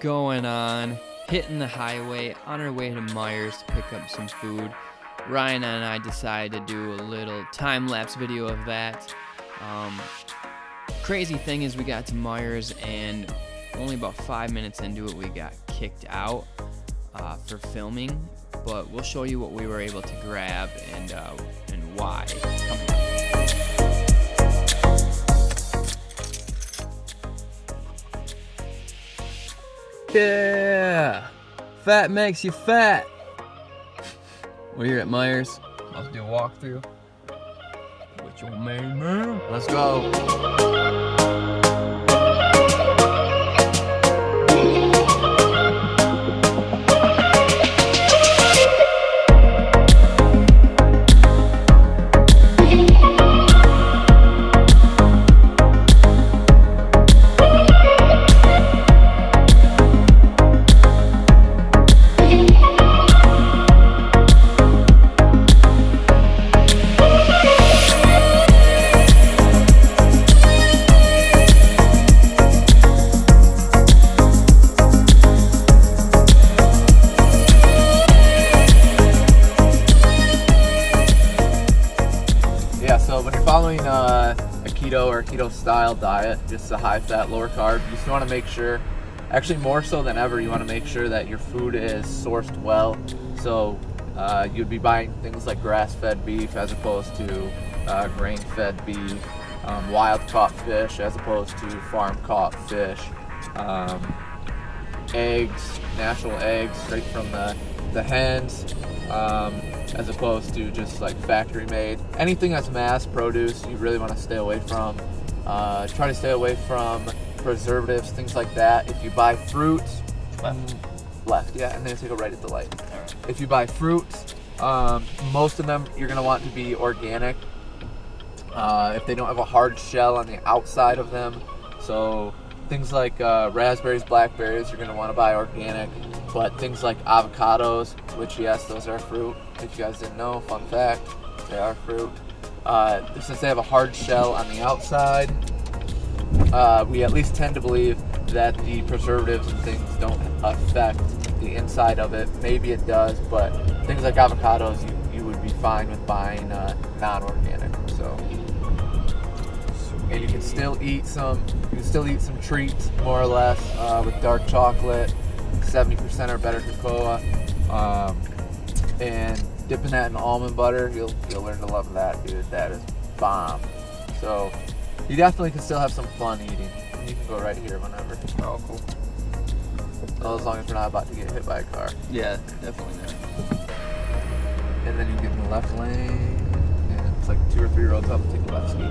going on? Hitting the highway on our way to Meijer's to pick up some food. Ryan and I decided to do a little time-lapse video of that. Crazy thing is we got to Meijer's and only about 5 minutes into it we got kicked out for filming, but we'll show you what we were able to grab and why. Yeah, fat makes you fat. We're here at Meijer's. Let's do a walkthrough with your main man. Let's go. So when you're following a keto or keto style diet, just a high fat, lower carb, you just want to make sure, actually more so than ever, you want to make sure that your food is sourced well. So you'd be buying things like grass-fed beef as opposed to grain-fed beef, wild-caught fish as opposed to farm-caught fish, eggs, natural eggs straight from the hens, as opposed to just like factory made. Anything that's mass produced you really want to stay away from. Try to stay away from preservatives, things like that. If you buy fruits, left, yeah, and then take a right at the light. Right. If you buy fruits, most of them you're gonna want to be organic. If they don't have a hard shell on the outside of them, so things like raspberries, blackberries, you're going to want to buy organic. But things like avocados, which yes, those are fruit. If you guys didn't know, fun fact, they are fruit. Since they have a hard shell on the outside, we at least tend to believe that the preservatives and things don't affect the inside of it. Maybe it does, but things like avocados, you would be fine with buying non-organic. So. And you can still eat some treats, more or less, with dark chocolate, 70% or better cocoa, and dipping that in almond butter. You'll learn to love that, dude. That is bomb. So you definitely can still have some fun eating. You can go right here whenever. Oh, cool. Well, as long as you're not about to get hit by a car. Yeah, definitely not. And then you get in the left lane, and it's like 2 or 3 roads up. Take the left ski.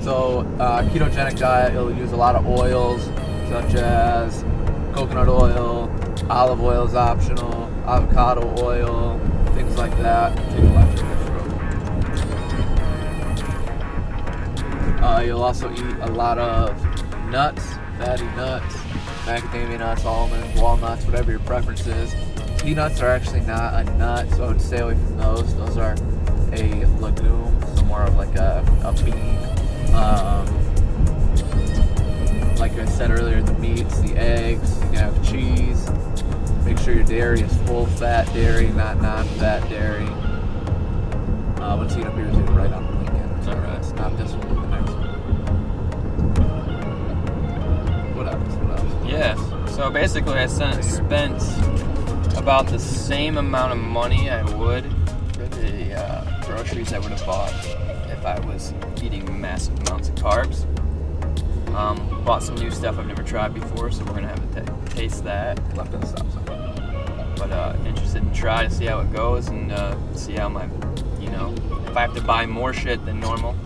So, ketogenic diet, you'll use a lot of oils, such as coconut oil, olive oil is optional, avocado oil, things like that. Take a left at this road. You'll also eat a lot of nuts, fatty nuts, macadamia nuts, almonds, walnuts, whatever your preference is. Peanuts are actually not a nut, so I would stay away from those. Those are a legume, so more of like a bean. Like I said earlier, the meats, the eggs, you can have cheese. Make sure your dairy is full fat dairy, not non-fat dairy. What's eat up here is right on the weekend. Alright. It's not this one, but the next one. What else? Yeah, so basically I spent about the same amount of money I would for the groceries I would have bought if I was eating massive amounts of carbs. Bought some new stuff I've never tried before, so we're gonna have to taste that. Left on the stop sign. But interested to try to see how it goes and see how my, if I have to buy more shit than normal,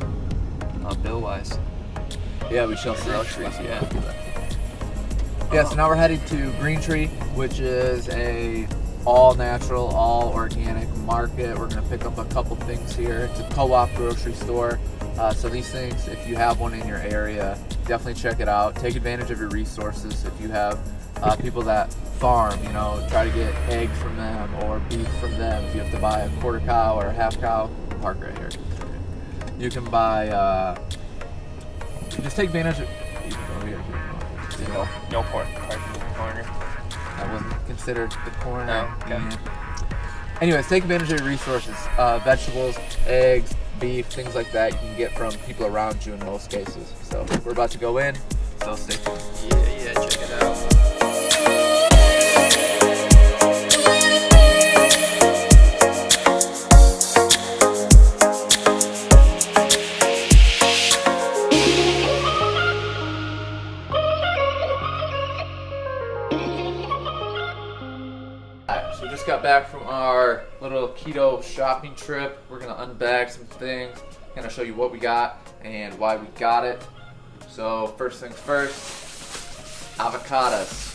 bill wise. Yeah, we shall see. Groceries, yeah. Yeah, so now we're headed to Green Tree, which is a all natural, all organic market. We're gonna pick up a couple things here. It's a co-op grocery store. So these things, if you have one in your area, definitely check it out. Take advantage of your resources. If you have people that farm, try to get eggs from them or beef from them. If you have to buy a quarter cow or a half cow, park right here. You can buy, just take advantage You can go here. if you want. No pork. Right in the corner. That wasn't considered the corner. No, okay. Yeah. Anyways, take advantage of your resources. Vegetables, eggs, beef, things like that you can get from people around you in most cases. So we're about to go in, so stay tuned. Yeah, check it out. So we just got back from our little keto shopping trip. We're gonna unbag some things, gonna show you what we got and why we got it. So first things first, avocados.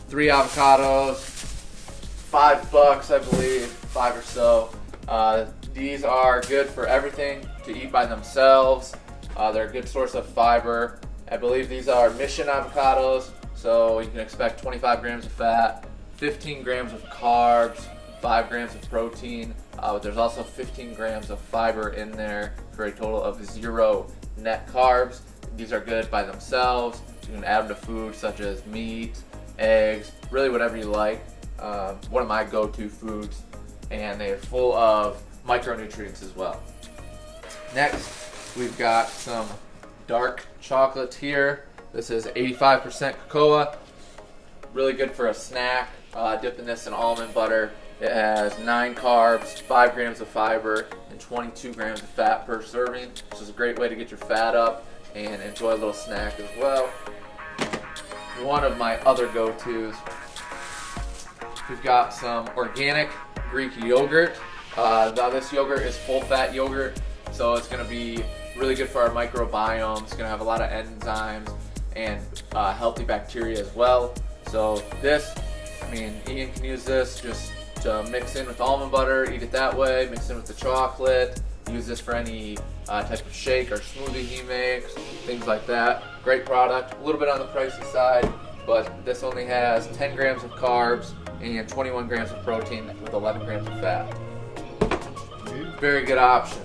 3 avocados, $5 I believe, 5 or so. These are good for everything to eat by themselves. They're a good source of fiber. I believe these are Mission avocados, so you can expect 25 grams of fat, 15 grams of carbs, 5 grams of protein, but there's also 15 grams of fiber in there for a total of 0 net carbs. These are good by themselves. You can add them to food such as meat, eggs, really whatever you like. One of my go-to foods, and they're full of micronutrients as well. Next, we've got some dark chocolate here. This is 85% cocoa. Really good for a snack. Dipping this in almond butter. It has 9 carbs, 5 grams of fiber, and 22 grams of fat per serving. This is a great way to get your fat up and enjoy a little snack as well. One of my other go-tos, we've got some organic Greek yogurt. Now this yogurt is full-fat yogurt, so it's going to be really good for our microbiome. It's going to have a lot of enzymes and healthy bacteria as well. So this, I mean, Ian can use this just to mix in with almond butter, eat it that way, mix in with the chocolate, use this for any type of shake or smoothie he makes, things like that. Great product, a little bit on the pricey side, but this only has 10 grams of carbs and 21 grams of protein with 11 grams of fat. Very good option.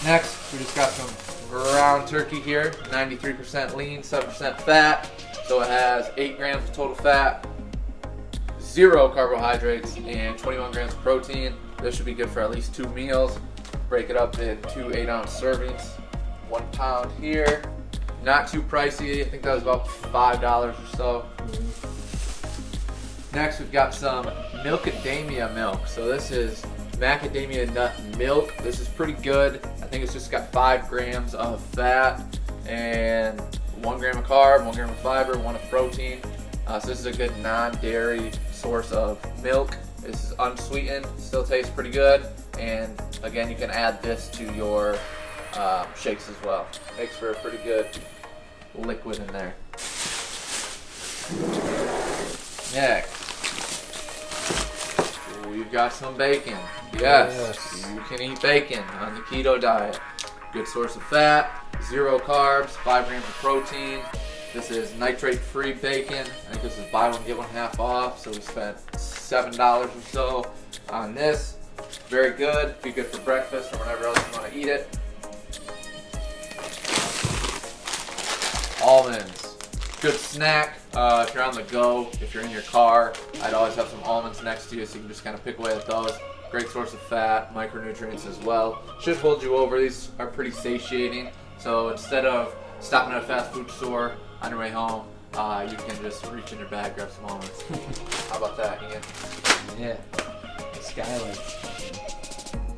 Next, we just got some ground turkey here, 93% lean, 7% fat. So it has 8 grams of total fat, 0 carbohydrates, and 21 grams of protein. This should be good for at least 2 meals. Break it up in 2 8-ounce servings. 1 pound here. Not too pricey. I think that was about $5 or so. Next, we've got some Milkademia milk. So this is macadamia nut milk. This is pretty good. I think it's just got 5 grams of fat and 1 gram of carb, 1 gram of fiber, 1 of protein. So this is a good non-dairy source of milk. This is unsweetened, still tastes pretty good. And again, you can add this to your shakes as well. Makes for a pretty good liquid in there. Next, we've got some bacon. Yes, you can eat bacon on the keto diet. Good source of fat, 0 carbs, 5 grams of protein. This is nitrate-free bacon. I think this is buy one, get one half off. So we spent $7 or so on this. Very good. Be good for breakfast or whenever else you want to eat it. Almonds. Good snack if you're on the go. If you're in your car, I'd always have some almonds next to you so you can just kind of pick away at those. Great source of fat, micronutrients as well. Should hold you over. These are pretty satiating. So instead of stopping at a fast food store on your way home, you can just reach in your bag, grab some almonds. How about that, Ian? Yeah. Skylights.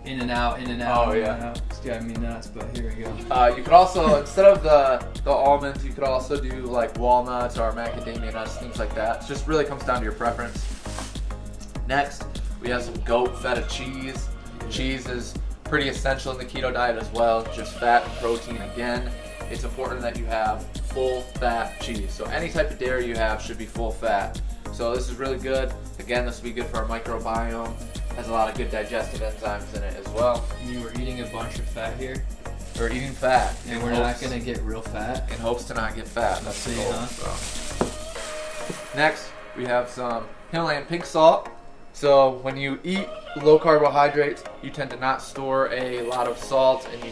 In and out, in and out. Oh, in yeah. and out. It's driving me nuts, but here we go. You could also, instead of the almonds, you could also do like walnuts or macadamia nuts, things like that. It just really comes down to your preference. Next, we have some goat feta cheese. Cheese is pretty essential in the keto diet as well, just fat and protein again. It's important that you have full fat cheese. So any type of dairy you have should be full fat. So this is really good. Again, this will be good for our microbiome. Has a lot of good digestive enzymes in it as well. You were eating a bunch of fat here, We're eating fat. and we're not gonna get real fat. in hopes to not get fat. That's the See, goal. huh? So. Next, we have some Himalayan pink salt. So when you eat low carbohydrates, you tend to not store a lot of salt, and you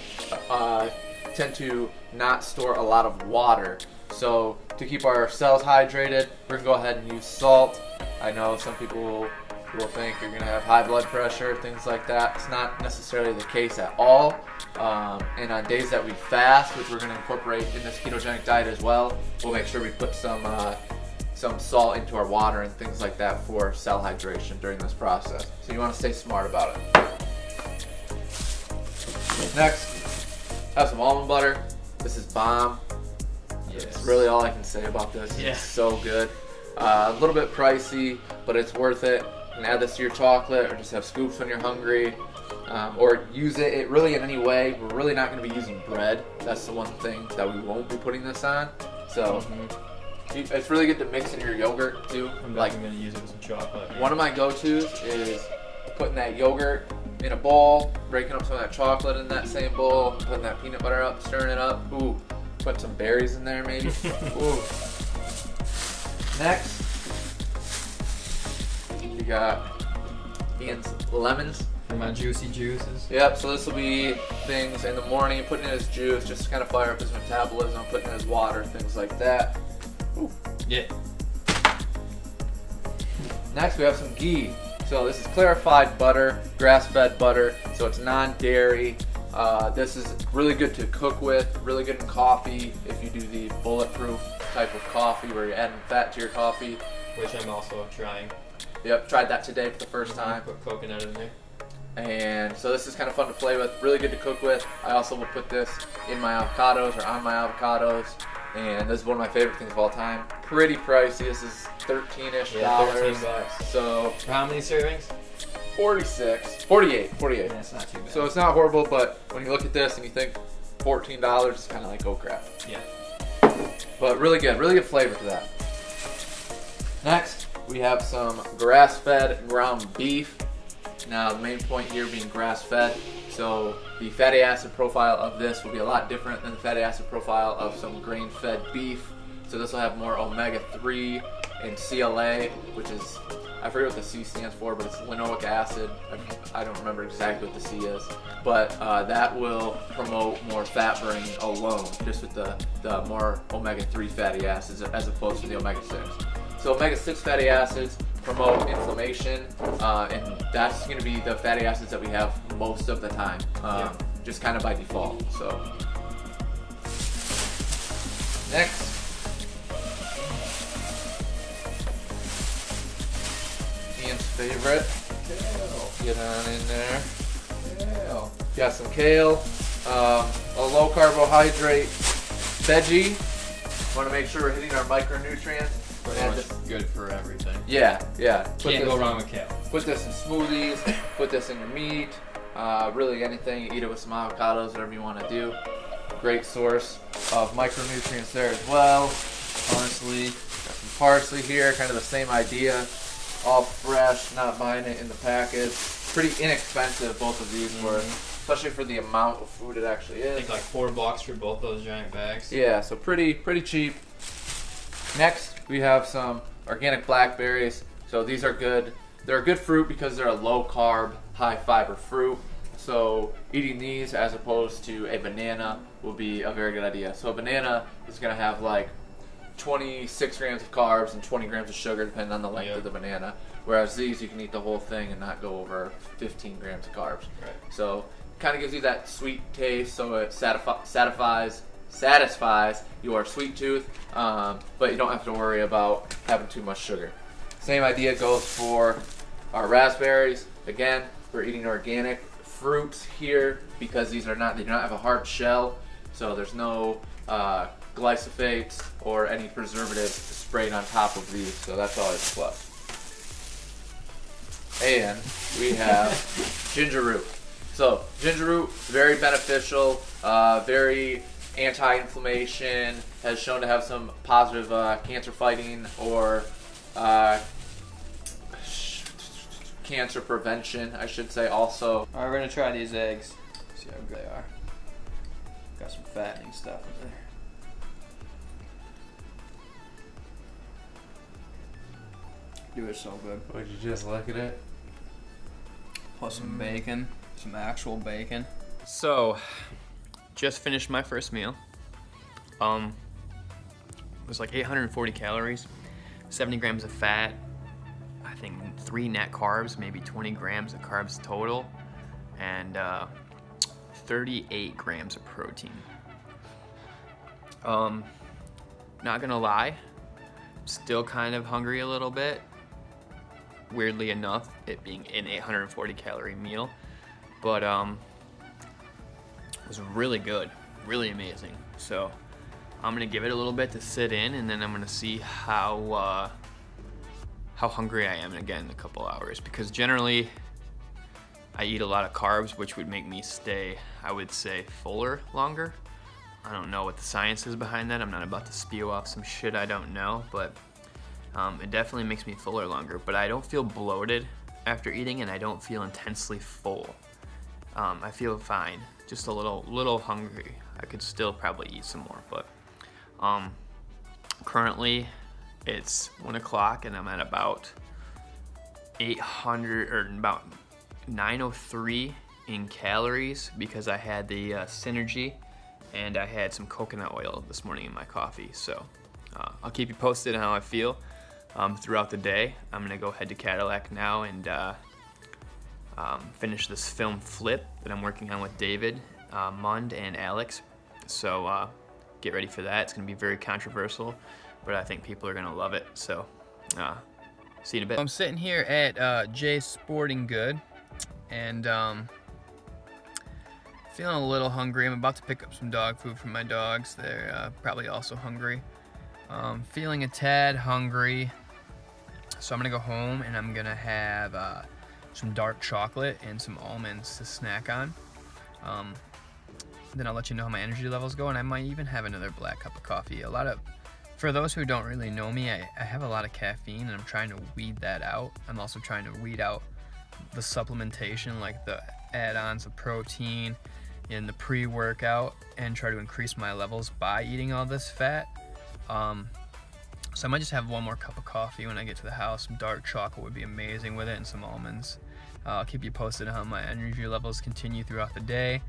tend to not store a lot of water. So to keep our cells hydrated, we're gonna go ahead and use salt. I know some people will think you're gonna have high blood pressure, things like that. It's not necessarily the case at all. And on days that we fast, which we're gonna incorporate in this ketogenic diet as well, we'll make sure we put some salt into our water and things like that for cell hydration during this process. So you wanna stay smart about it. Next, have some almond butter. This is bomb. It's really all I can say about this. Yeah. It's so good. A little bit pricey, but it's worth it. You can add this to your chocolate or just have scoops when you're hungry. Or use it really in any way. We're really not going to be using bread. That's the one thing that we won't be putting this on. So it's really good to mix in your yogurt too. I'm Like definitely gonna use it with some chocolate. one of my go-tos is putting that yogurt in a bowl, breaking up some of that chocolate in that same bowl, putting that peanut butter up, stirring it up. Ooh, put some berries in there maybe. Ooh. Next, we got Ian's lemons. For my juicy juices. Yep, so this will be things in the morning, putting in his juice, just to kind of fire up his metabolism, putting in his water, things like that. Ooh. Yeah. Next, we have some ghee. So this is clarified butter, grass-fed butter, so it's non-dairy. This is really good to cook with, really good in coffee if you do the bulletproof type of coffee where you're adding fat to your coffee. Which I'm also trying. Yep, tried that today for the first time. Put coconut in there. And so this is kind of fun to play with, really good to cook with. I also will put this in my avocados or on my avocados. And this is one of my favorite things of all time. Pretty pricey. This is $13-ish. Yeah, $13. So For how many servings? 48. Yeah, it's not too bad. So it's not horrible, but when you look at this and you think $14, it's kind of like, oh crap. yeah. But really good flavor to that. Next, we have some grass-fed ground beef. Now, the main point here being grass-fed, so the fatty acid profile of this will be a lot different than the fatty acid profile of some grain-fed beef. So this will have more omega-3 and CLA, which is, I forget what the C stands for, but it's linoleic acid. I don't remember exactly what the C is, but that will promote more fat burning alone, just with the more omega-3 fatty acids as opposed to the omega-6. So omega-6 fatty acids promote inflammation, and that's going to be the fatty acids that we have most of the time, just kind of by default. So next, Ian's favorite, kale. Get on in there. Kale. Got some kale, a low carbohydrate veggie. Want to make sure we're hitting our micronutrients. Pretty much good for everything. Yeah. Can't go wrong with kale. Put this in smoothies, put this in your meat, really anything. You eat it with some avocados, whatever you want to do. Great source of micronutrients there as well. Parsley, got some parsley here, kind of the same idea. All fresh, not buying it in the package. Pretty inexpensive, both of these were, especially for the amount of food it actually I is. think like $4 for both those giant bags. Yeah, so pretty cheap. Next, we have some organic blackberries. So these are good. They're a good fruit because they're a low carb, high fiber fruit. So eating these as opposed to a banana will be a very good idea. So a banana is going to have like 26 grams of carbs and 20 grams of sugar depending on the length of the banana. Whereas these, you can eat the whole thing and not go over 15 grams of carbs. Right. So kind of gives you that sweet taste, so it satisfies your sweet tooth, but you don't have to worry about having too much sugar. Same idea goes for our raspberries. Again, we're eating organic fruits here because they do not have a hard shell, so there's no glyphosates or any preservatives sprayed on top of these, so that's always a plus. And we have ginger root. So ginger root, very beneficial, very anti-inflammation, has shown to have some positive cancer fighting or cancer prevention, I should say also. Alright, we're gonna try these eggs. See how good they are. Got some fattening stuff in there. Dude, it's so good. Would you just look at it? Plus some bacon, some actual bacon. So, just finished my first meal. It was like 840 calories, 70 grams of fat, I think 3 net carbs, maybe 20 grams of carbs total, and 38 grams of protein. Not gonna lie, still kind of hungry a little bit. Weirdly enough, it being an 840 calorie meal, but it was really good, really amazing. So I'm gonna give it a little bit to sit in, and then I'm gonna see how hungry I am again in a couple hours, because generally I eat a lot of carbs, which would make me stay, I would say, fuller longer. I don't know what the science is behind that. I'm not about to spew off some shit I don't know, but it definitely makes me fuller longer. But I don't feel bloated after eating, and I don't feel intensely full. I feel fine, just a little hungry. I could still probably eat some more, but currently it's 1 o'clock and I'm at about 800 or about 903 in calories, because I had the Synergy and I had some coconut oil this morning in my coffee. So I'll keep you posted on how I feel throughout the day. I'm gonna go head to Cadillac now and finish this film Flip that I'm working on with David Mund and Alex. So get ready for that. It's gonna be very controversial, but I think people are gonna love it. So see you in a bit. I'm sitting here at Jay's Sporting Good, and feeling a little hungry. I'm about to pick up some dog food from my dogs. They're probably also hungry. Feeling a tad hungry, so I'm gonna go home and I'm gonna have some dark chocolate and some almonds to snack on. Then I'll let you know how my energy levels go, and I might even have another black cup of coffee. For those who don't really know me, I have a lot of caffeine, and I'm trying to weed that out. I'm also trying to weed out the supplementation, like the add-ons of protein and the pre-workout, and try to increase my levels by eating all this fat. So I might just have one more cup of coffee when I get to the house. Some dark chocolate would be amazing with it, and some almonds. I'll keep you posted on how my energy levels continue throughout the day,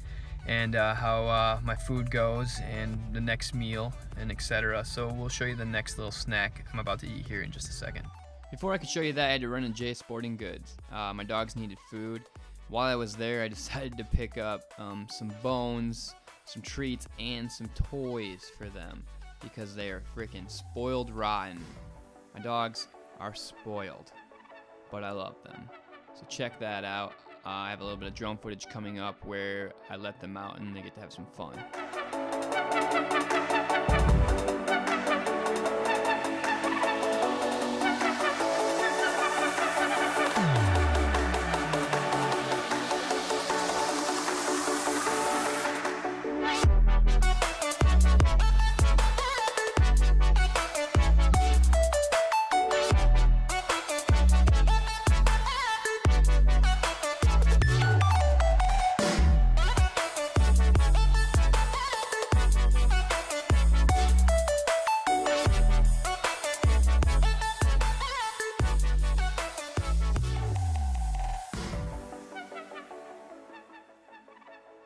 and how my food goes, and the next meal, and etc. So we'll show you the next little snack I'm about to eat here in just a second. Before I could show you that, I had to run to Jay's Sporting Goods. My dogs needed food. While I was there, I decided to pick up some bones, some treats, and some toys for them, because they are freaking spoiled rotten. My dogs are spoiled, but I love them. So check that out. I have a little bit of drone footage coming up where I let them out and they get to have some fun.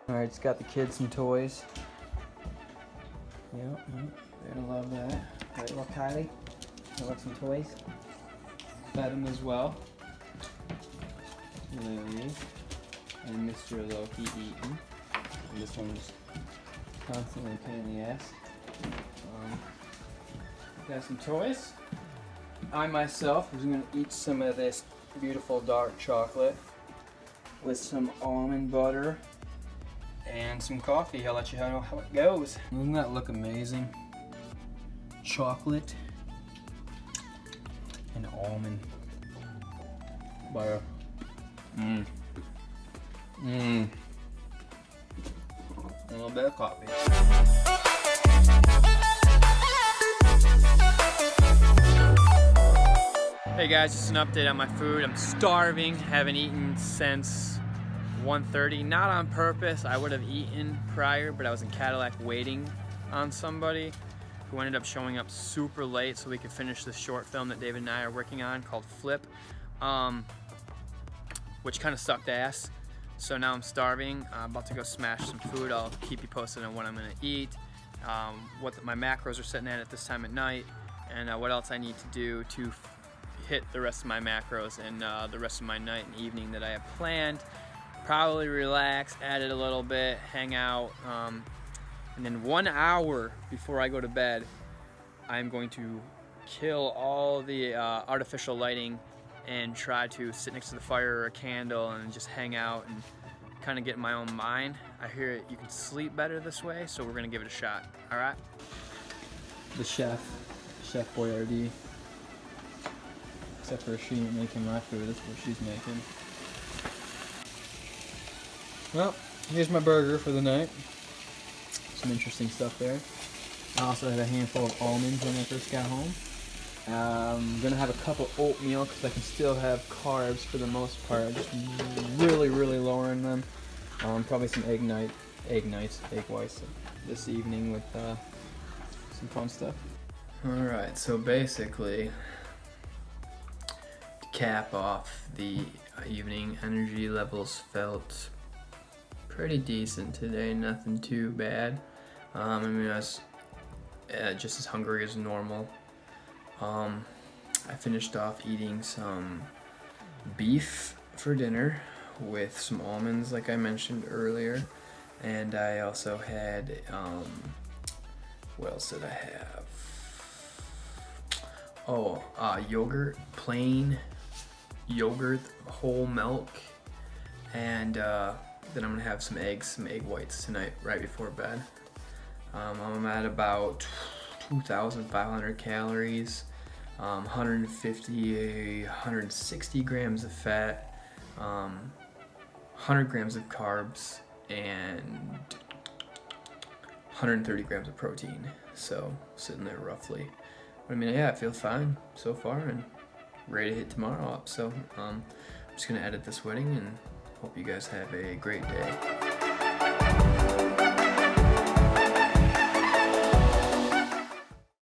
Alright, just got the kids some toys. Yep, they're gonna love that. Right, well, Kylie, you want some toys? Fed them as well. Lily and Mr. Loki eating. And this one's constantly a pain in the ass. Got some toys. I myself was gonna eat some of this beautiful dark chocolate with some almond butter and some coffee. I'll let you know how it goes. Doesn't that look amazing? Chocolate and almond butter. And a little bit of coffee. Hey guys, just an update on my food. I'm starving, haven't eaten since 1:30, not on purpose. I would have eaten prior, but I was in Cadillac waiting on somebody who ended up showing up super late so we could finish this short film that David and I are working on called Flip, which kind of sucked ass. So now I'm starving. I'm about to go smash some food. I'll keep you posted on what I'm gonna eat. what my macros are sitting at this time at night, and what else I need to do to hit the rest of my macros and the rest of my night and evening that I have planned. Probably relax, edit a little bit, hang out, and then 1 hour before I go to bed, I'm going to kill all the artificial lighting and try to sit next to the fire or a candle and just hang out and kind of get in my own mind. I hear you can sleep better this way, so we're gonna give it a shot. All right. The Chef Boyardee. Except for she ain't making my food. That's what she's making. Well, here's my burger for the night. Some interesting stuff there. I also had a handful of almonds when I first got home. I'm gonna have a cup of oatmeal because I can still have carbs for the most part. Just really lowering them. Probably some egg whites this evening with some fun stuff. All right, so basically, to cap off the evening, energy levels felt pretty decent today. Nothing too bad. I mean, I was just as hungry as normal. I finished off eating some beef for dinner with some almonds, like I mentioned earlier, and I also had what else did I have? Yogurt, plain yogurt, whole milk, and then I'm gonna have some eggs, some egg whites tonight right before bed. I'm at about 2,500 calories, 160 grams of fat, 100 grams of carbs, and 130 grams of protein. So sitting there roughly. But I mean, yeah, it feels fine so far and ready to hit tomorrow up. So I'm just gonna edit this wedding and hope you guys have a great day.